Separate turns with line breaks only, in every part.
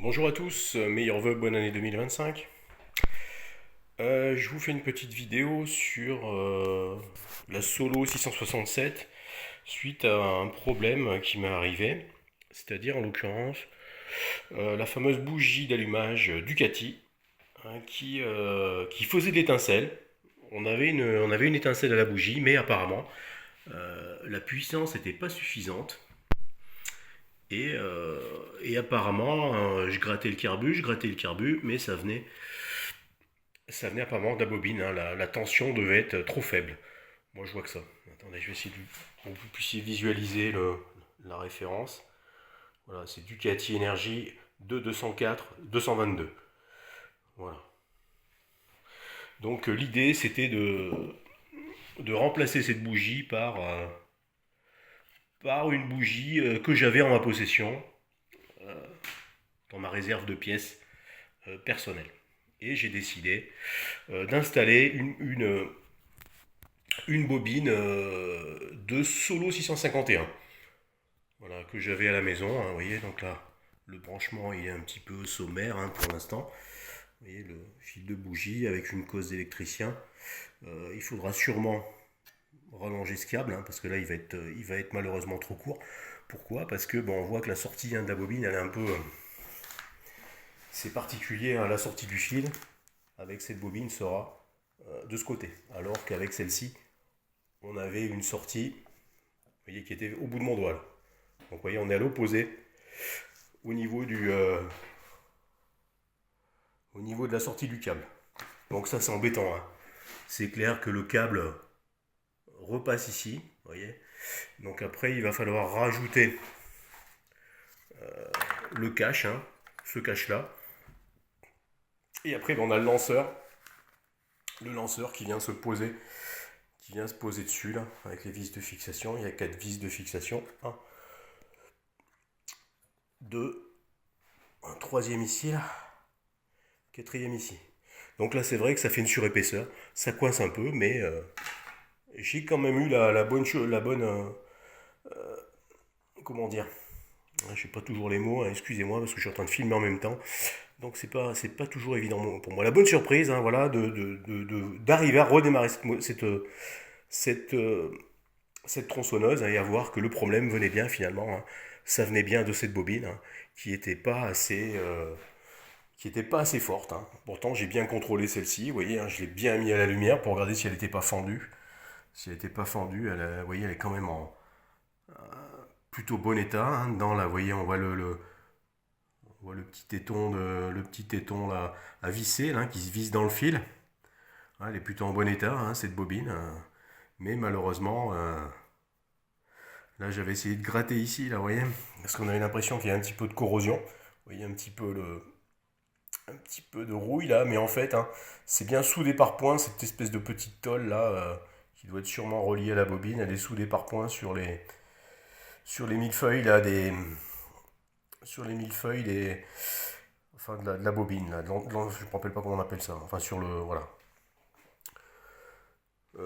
Bonjour à tous, meilleurs vœux, bonne année 2025. Je vous fais une petite vidéo sur la Solo 667 suite à un problème qui m'est arrivé, c'est-à-dire en l'occurrence la fameuse bougie d'allumage Ducati hein, qui faisait de l'étincelle. On avait une étincelle à la bougie, mais apparemment la puissance n'était pas suffisante. Et apparemment, je grattais le carbu, mais ça venait apparemment de la bobine, hein. La tension devait être trop faible. Moi, je vois que ça. Attendez, je vais essayer pour que vous puissiez visualiser la référence. Voilà, c'est Ducati Energy 204 222. Voilà. Donc, l'idée, c'était de remplacer cette bougie par une bougie que j'avais en ma possession, dans ma réserve de pièces personnelle. Et j'ai décidé d'installer une bobine de Solo 651, voilà, que j'avais à la maison, hein, vous voyez, donc là, le branchement il est un petit peu sommaire hein, pour l'instant. Vous voyez, le fil de bougie avec une cause d'électricien. Il faudra sûrement rallonger ce câble, hein, parce que là, il va être malheureusement trop court. Pourquoi? Parce que bon, on voit que la sortie hein, de la bobine, elle est un peu... c'est particulier, hein, la sortie du fil avec cette bobine sera de ce côté. Alors qu'avec celle-ci, on avait une sortie, vous voyez, qui était au bout de mon doigt. Là. Donc vous voyez, on est à l'opposé au niveau au niveau de la sortie du câble. Donc ça c'est embêtant, hein. C'est clair que le câble repasse ici, vous voyez. Donc après il va falloir rajouter le cache, hein, ce cache là. Et après on a le lanceur qui vient se poser dessus là, avec les vis de fixation. Il y a 4 vis de fixation. 1, 2, un troisième ici là, quatrième ici. Donc là c'est vrai que ça fait une surépaisseur, ça coince un peu, mais j'ai quand même eu la bonne comment dire, je sais pas toujours les mots, hein, excusez-moi parce que je suis en train de filmer en même temps, donc c'est pas toujours évident pour moi. La bonne surprise, hein, voilà, d'arriver à redémarrer cette, euh, cette tronçonneuse hein, et à voir que le problème venait bien finalement, hein. Ça venait bien de cette bobine hein, qui n'était pas assez forte, hein. Pourtant, j'ai bien contrôlé celle-ci. Vous voyez, hein, je l'ai bien mis à la lumière pour regarder si elle n'était pas fendue. Si elle n'était pas fendue, vous voyez, elle est quand même en plutôt bon état, hein. Dedans, là, vous voyez, on voit le petit téton là, à visser, là, qui se visse dans le fil. Ouais, elle est plutôt en bon état, hein, cette bobine. Mais malheureusement, là, j'avais essayé de gratter ici, là, vous voyez, parce qu'on avait l'impression qu'il y a un petit peu de corrosion. Vous voyez un petit peu de rouille là, mais en fait, hein, c'est bien soudé par points, cette espèce de petite tôle là, qui doit être sûrement reliée à la bobine. Elle est soudée par points sur les millefeuilles là, sur les millefeuilles enfin de la bobine là, je ne me rappelle pas comment on appelle ça. Enfin sur le, voilà.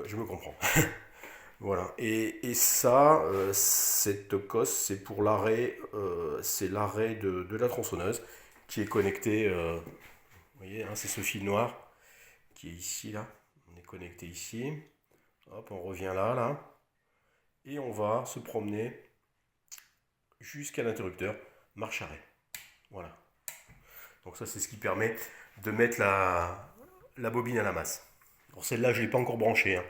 Je me comprends. Voilà. Et ça, cette cosse, c'est l'arrêt de la tronçonneuse qui est connecté. Vous voyez, hein, c'est ce fil noir qui est ici, là. On est connecté ici. Hop, on revient là, là. Et on va se promener jusqu'à l'interrupteur marche arrêt. Voilà. Donc ça, c'est ce qui permet de mettre la bobine à la masse. Pour celle-là, je ne l'ai pas encore branchée, hein.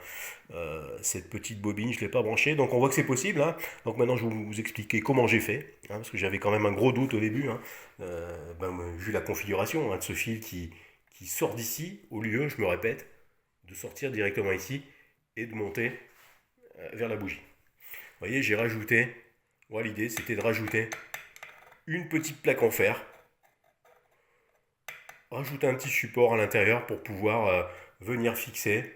Cette petite bobine, je ne l'ai pas branchée. Donc on voit que c'est possible, hein. Donc maintenant, je vais vous expliquer comment j'ai fait, hein, parce que j'avais quand même un gros doute au début, hein. Vu la configuration hein, de ce fil qui sort d'ici, au lieu, je me répète, de sortir directement ici et de monter vers la bougie. Vous voyez, j'ai rajouté, voilà, l'idée c'était de rajouter une petite plaque en fer, rajouter un petit support à l'intérieur pour pouvoir venir fixer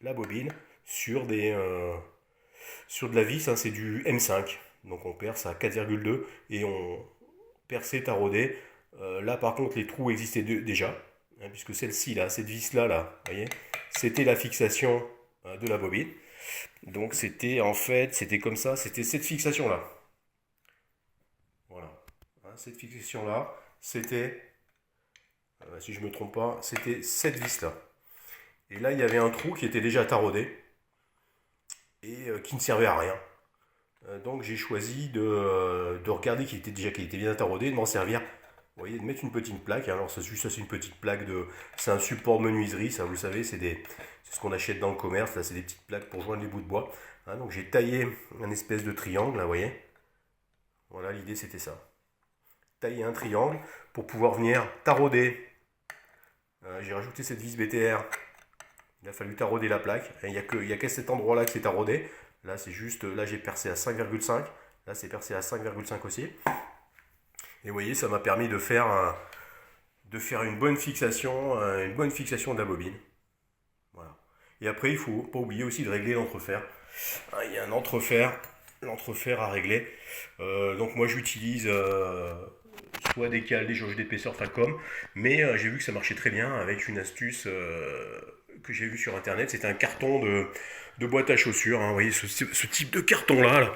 la bobine sur de la vis, hein, c'est du M5. Donc on perce à 4,2 et on perçait taraudé. Là par contre les trous existaient déjà, hein, puisque celle-ci là, cette vis là, vous voyez, c'était la fixation de la bobine. Donc c'était en fait, c'était comme ça, c'était cette fixation là. Voilà. Cette fixation-là, c'était, si je ne me trompe pas, c'était cette vis-là. Et là, il y avait un trou qui était déjà taraudé et qui ne servait à rien. Donc j'ai choisi de regarder qu'il était bien taraudé, de m'en servir. Vous voyez, de mettre une petite plaque. Alors ça, c'est une petite plaque c'est un support de menuiserie, ça vous le savez, c'est ce qu'on achète dans le commerce. Là, c'est des petites plaques pour joindre les bouts de bois. Donc j'ai taillé un espèce de triangle, là, vous voyez. Voilà, l'idée c'était ça. Tailler un triangle pour pouvoir venir tarauder. J'ai rajouté cette vis BTR. Il a fallu tarauder la plaque. Il n'y a qu'à cet endroit-là que c'est taraudé. Là, c'est juste, là j'ai percé à 5,5. Là, c'est percé à 5,5 aussi. Et vous voyez, ça m'a permis de faire une bonne fixation de la bobine. Voilà. Et après, il ne faut pas oublier aussi de régler l'entrefer. Il y a un l'entrefer à régler. Donc moi, j'utilise soit des cales, des jauges d'épaisseur Falcom, mais j'ai vu que ça marchait très bien avec une astuce que j'ai vue sur internet. C'était un carton de boîte à chaussures. Vous voyez ce type de carton là.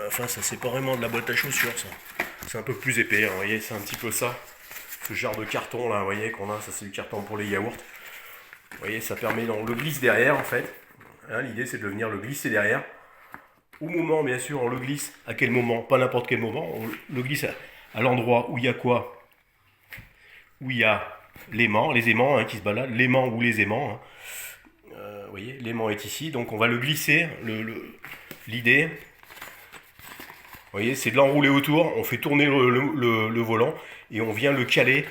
Enfin, ça c'est pas vraiment de la boîte à chaussures, ça. C'est un peu plus épais, vous voyez, c'est un petit peu ça. Ce genre de carton là, vous voyez, qu'on a, ça c'est du carton pour les yaourts. Vous voyez, ça permet, on le glisse derrière en fait. L'idée c'est de venir le glisser derrière. Au moment, bien sûr, on le glisse. À quel moment? Pas n'importe quel moment. On le glisse à l'endroit où il y a quoi? Où il y a l'aimant, les aimants qui se baladent, l'aimant ou les aimants. Vous voyez, l'aimant est ici, donc on va le glisser. L'idée, vous voyez, c'est de l'enrouler autour. On fait tourner le volant et on vient le caler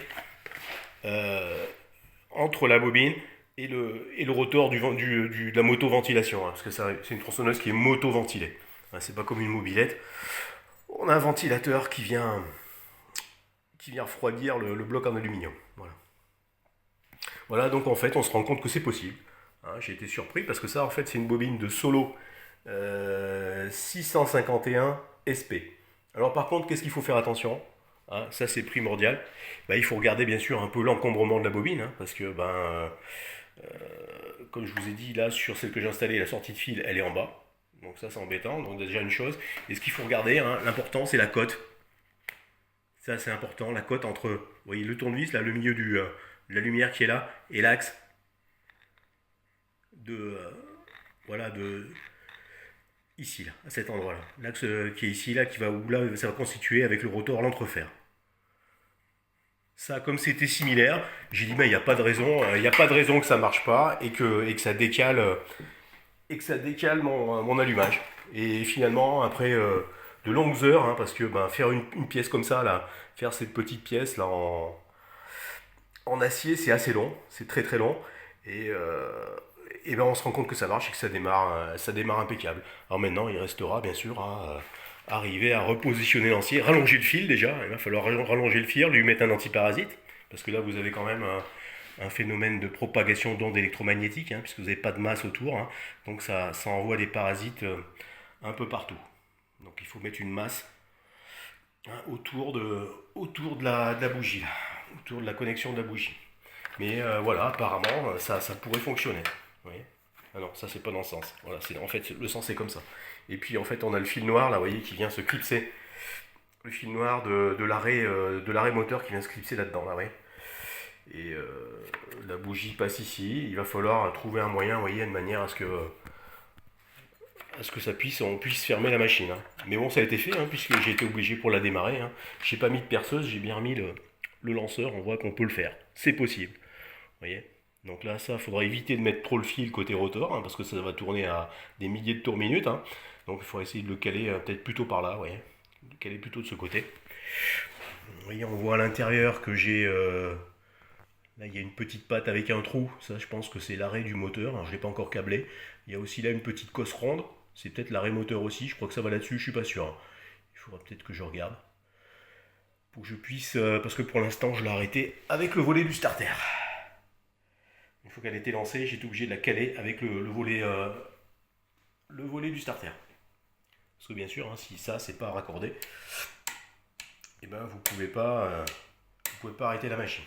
entre la bobine et le rotor de la moto-ventilation, parce que c'est une tronçonneuse qui est moto-ventilée. C'est pas comme une mobilette. On a un ventilateur qui vient refroidir le bloc en aluminium. Voilà, donc en fait, on se rend compte que c'est possible. J'ai été surpris parce que ça, en fait, c'est une bobine de Solo 651 SP. Alors par contre, qu'est-ce qu'il faut faire attention? Ça, c'est primordial. Il faut regarder bien sûr un peu l'encombrement de la bobine, parce que comme je vous ai dit, là, sur celle que j'ai installée, la sortie de fil, elle est en bas. Donc ça, c'est embêtant. Donc déjà une chose. Et ce qu'il faut regarder, l'important, c'est la cote. Ça, c'est important. La cote entre, vous voyez, le tournevis, là, le milieu de la lumière qui est là, et l'axe ici, là, à cet endroit-là. L'axe qui est ici, là, où là, ça va constituer avec le rotor l'entrefer. Ça, comme c'était similaire, j'ai dit, il n'y a pas de raison, que ça marche pas et que ça décale, mon allumage. Et finalement, après de longues heures, parce que faire une pièce comme ça, là, faire cette petite pièce là en acier, c'est assez long, c'est très très long. Et on se rend compte que ça marche et que ça démarre impeccable. Alors maintenant, il restera bien sûr à arriver à repositionner l'acier, rallonger le fil déjà. Il va falloir rallonger le fil, lui mettre un antiparasite, parce que là vous avez quand même un phénomène de propagation d'ondes électromagnétiques, puisque vous n'avez pas de masse autour, donc ça envoie des parasites un peu partout. Donc il faut mettre une masse autour de la bougie, là, autour de la connexion de la bougie. Mais voilà, apparemment ça pourrait fonctionner. Vous voyez? Ah non, ça c'est pas dans le sens. Voilà, en fait le sens est comme ça. Et puis en fait on a le fil noir là, vous voyez, qui vient se clipser. Le fil noir de l'arrêt moteur qui vient se clipser là-dedans, là, vous voyez. Et la bougie passe ici. Il va falloir trouver un moyen, vous voyez, de manière à ce que on puisse fermer la machine. Mais bon, ça a été fait, puisque j'ai été obligé pour la démarrer. J'ai pas mis de perceuse, j'ai bien remis le lanceur. On voit qu'on peut le faire. C'est possible. Vous voyez. Donc là, ça, il faudra éviter de mettre trop le fil côté rotor, parce que ça va tourner à des milliers de tours minute. Donc il faudra essayer de le caler peut-être plutôt par là, vous voyez. Le caler plutôt de ce côté. Vous voyez, on voit à l'intérieur que j'ai... là, il y a une petite patte avec un trou. Ça, je pense que c'est l'arrêt du moteur. Alors, je ne l'ai pas encore câblé. Il y a aussi là une petite cosse ronde. C'est peut-être l'arrêt moteur aussi. Je crois que ça va là-dessus. Je suis pas sûr. Il faudra peut-être que je regarde. Pour que je puisse... parce que pour l'instant, je l'ai arrêté avec le volet du starter. Une fois qu'elle était lancée, j'ai été obligé de la caler avec le volet du starter. Parce que bien sûr, si ça c'est pas raccordé, vous pouvez pas arrêter la machine.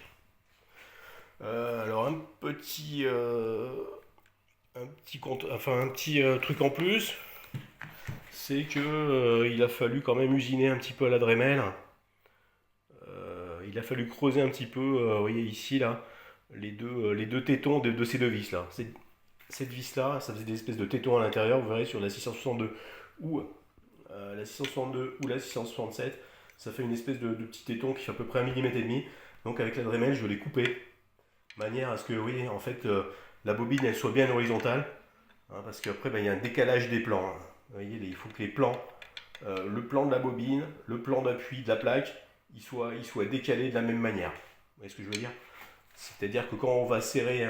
Alors un petit truc en plus, c'est que il a fallu quand même usiner un petit peu à la Dremel. Il a fallu creuser un petit peu, vous voyez ici là, les deux tétons de ces deux vis là. Cette vis là, ça faisait des espèces de tétons à l'intérieur, vous verrez sur la 662 ou la 662 ou la 667, ça fait une espèce de petit téton qui fait à peu près 1,5 mm. Donc avec la Dremel, je l'ai coupé, de manière à ce que, oui, en fait, la bobine elle soit bien horizontale, hein, parce qu'après, ben, il y a un décalage des plans, hein. Vous voyez, il faut que les plans, le plan de la bobine, le plan d'appui de la plaque, il soit décalé de la même manière. Vous voyez ce que je veux dire? C'est-à-dire que quand on va serrer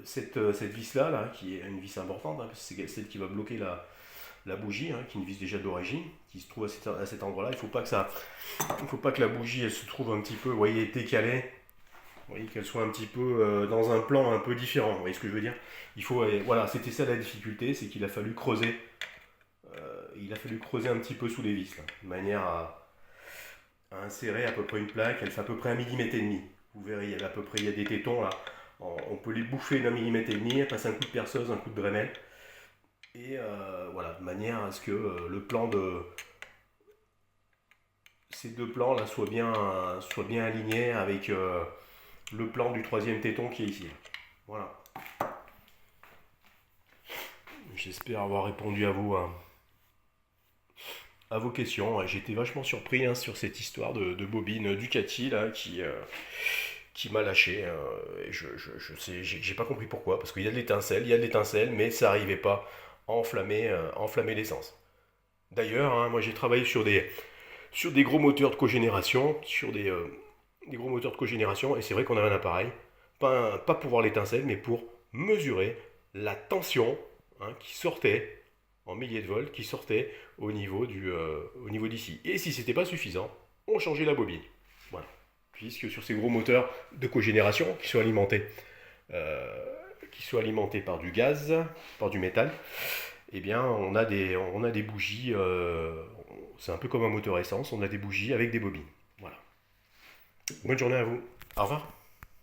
cette vis-là, là, qui est une vis importante, hein, parce que c'est celle qui va bloquer la bougie, hein, qui est une vis déjà d'origine, qui se trouve à cet endroit-là. Il ne faut pas que la bougie elle se trouve un petit peu, vous voyez, décalée. Vous voyez qu'elle soit un petit peu dans un plan un peu différent. Vous voyez ce que je veux dire? Voilà, c'était ça la difficulté, c'est qu'il a fallu creuser. Il a fallu creuser un petit peu sous les vis, là, de manière à insérer à peu près une plaque. Elle fait à peu près 1,5 mm. Vous verrez, il y a des tétons là. On peut les bouffer d'1,5 mm. Elle passe un coup de perceuse, un coup de Dremel. Et voilà, de manière à ce que le plan de ces deux plans là soient bien alignés avec le plan du troisième téton qui est ici. Voilà. J'espère avoir répondu à vos questions. J'ai été vachement surpris, hein, sur cette histoire de bobine Ducati là, qui m'a lâché. Je sais, j'ai pas compris pourquoi, parce qu'il y a de l'étincelle, mais ça n'arrivait pas à enflammer l'essence. D'ailleurs, hein, moi j'ai travaillé sur des gros moteurs de cogénération, des gros moteurs de cogénération, et c'est vrai qu'on avait un appareil, pas pour voir l'étincelle, mais pour mesurer la tension, hein, qui sortait en milliers de volts, qui sortait au niveau d'ici. Et si c'était pas suffisant, on changeait la bobine. Voilà. Puisque sur ces gros moteurs de cogénération euh, qui soient alimentés par du gaz, par du métal, eh bien on a des bougies, c'est un peu comme un moteur essence, on a des bougies avec des bobines. Voilà. Bonne journée à vous. Au revoir.